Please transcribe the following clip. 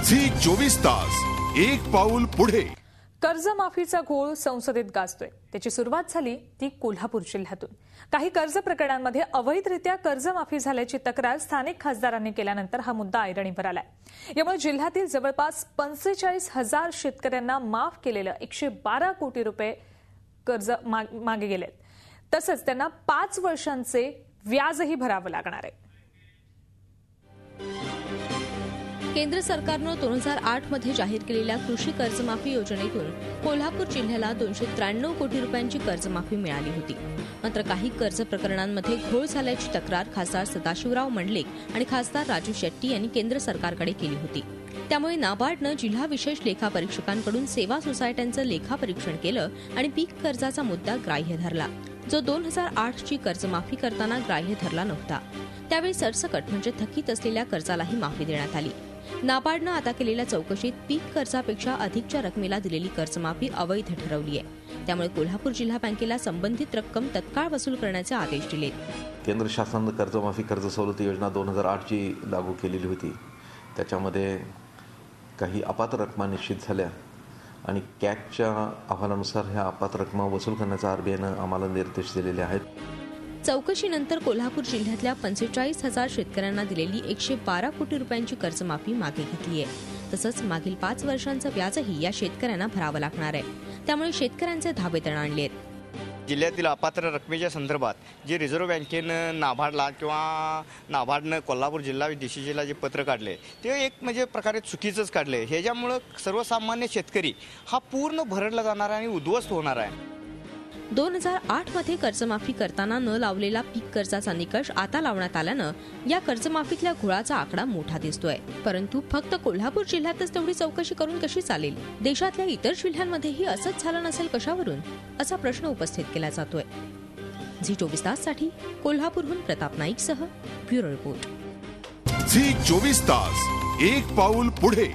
Zee 24 तास एक पाऊल पुढे। कर्जमाफीचा घोळ संसदेत गाजतोय। त्याची सुरुवात झाली ती कोल्हापूर जिल्ह्यातून। काही कर्ज प्रकरणांमध्ये अवैधरित्या कर्जमाफी झाल्याची तक्रार स्थानिक खासदारांनी केल्यानंतर हा मुद्दा ऐरणीवर आलाय। यामुळे जिल्ह्यातील जवळपास 45,000 शेतकऱ्यांना माफ केलेलं 112 कोटी रुपये कर्ज मागे गेलेत। तसंच त्यांना 5 वर्षांचे व्याजही भरावं लागणार आहे। केंद्र सरकारनं 2008 मध्ये जाहीर केलेल्या कृषी कर्जमाफी योजनेतून कोल्हापूर जिल्ह्याला 293 कोटी रुपयांची कर्जमाफी मिळाली होती। मात्र काही कर्ज प्रकरणांमध्ये घोळ झाल्याची तक्रार खासदार सदाशिवराव मंडलिक आणि खासदार राजू शेट्टी यांनी केंद्र सरकारकडे केली होती। त्यामुळे नाबार्डनं जिल्हा विशेष लेखा परीक्षकांकडून सेवा सोसायट्यांचं लेखापरीक्षण केलं आणि पीक कर्जाचा मुद्दा ग्राह्य धरला, जो 2008 ची कर्जमाफी करताना ग्राह्य धरला नव्हता। त्यावेळी सरसकट म्हणजे थकीत असलेल्या कर्जालाही माफी देण्यात आली। नाबार्डनं आता केलेल्या चौकशीत पीक कर्जापेक्षा अधिकच्या रकमेला दिलेली कर्जमाफी अवैध ठरवली आहे। त्यामुळे कोल्हापूर जिल्हा बँकेला संबंधित रक्कम तत्काळ वसूल करण्याचे आदेश दिले। केंद्र शासनाने कर्जमाफी कर्ज सवलत योजना 2008 ची लागू केलेली होती। त्याच्यामध्ये काही अपात्र रकमा निश्चित झाल्या आणि कॅगच्या अहवालानुसार ह्या अपात्र रकमा वसूल करण्याचा आरबीआयनं आम्हाला निर्देश दिलेले आहेत। चौकशीनंतर कोल्हापूर जिल्ह्यातल्या 45,000 शेतकऱ्यांना दिलेली 112 कोटी रुपयांची कर्जमाफी मागे घेतली आहे। तसंच मागील 5 वर्षांचं व्याजही या शेतकऱ्यांना भरावं लागणार आहे। त्यामुळे शेतकऱ्यांचे धाबे तणाणले आहेत। जिल्ह्यातील अपात्र रकमेच्या संदर्भात जे रिझर्व्ह बँकेनं नाबार्डला किंवा नाबार्डनं कोल्हापूर जिल्हा डीसीजीला जे पत्र काढले ते एक म्हणजे प्रकारे चुकीचंच काढले। ह्याच्यामुळं सर्वसामान्य शेतकरी हा पूर्ण भरडला जाणार आणि उद्ध्वस्त होणार आहे। 2008 मध्ये कर्जमाफी करताना न लावलेला पीक कर्जाचा निकष आता लावण्यात आल्यानं या कर्जमाफीतल्या घोळाचा आकडा मोठा दिसतोय। परंतु फक्त कोल्हापूर जिल्ह्यातच तेवढी चौकशी करून कशी चालेल? देशातल्या इतर जिल्ह्यांमध्येही असंच झालं नसेल कशावरून, असा प्रश्न उपस्थित केला जातोय। झी 24 ताससाठी कोल्हापूरहून प्रताप नाईकसह ब्युरो रिपोर्ट। झी 24 तास एक पाऊल पुढे।